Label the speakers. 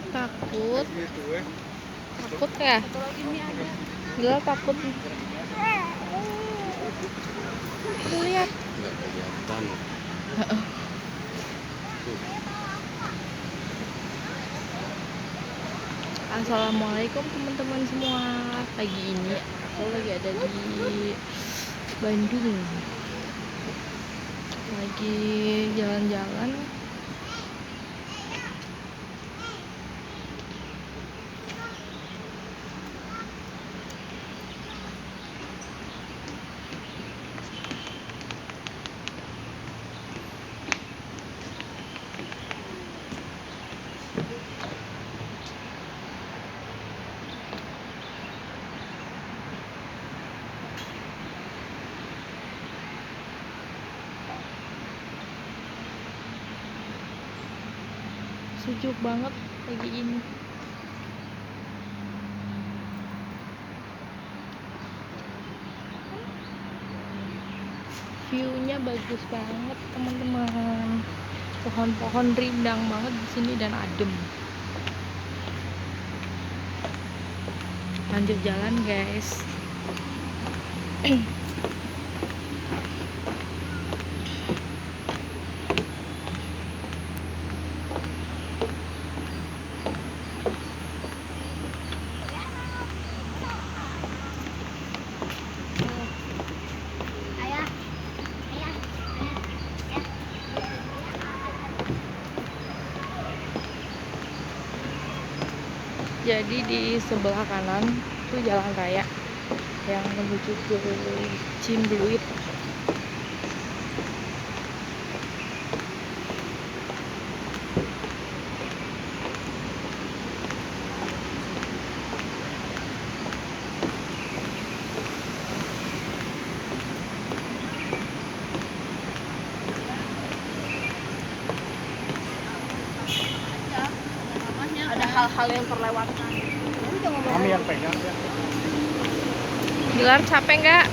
Speaker 1: Takut? Takut ya? Gila takut. Lihat.
Speaker 2: Nggak kelihatan.
Speaker 1: Assalamualaikum teman-teman semua. Pagi ini aku lagi ada di Bandung. Lagi jalan-jalan. Sejuk banget pagi ini. View-nya bagus banget teman-teman. Pohon-pohon rindang banget di sini dan adem. Lanjut jalan, guys. Jadi di sebelah kanan itu jalan raya yang menuju ke Cimbluit. Ada hal-hal yang terlewatkan.
Speaker 2: Kami yang pegang ya.
Speaker 1: Gilar capek nggak?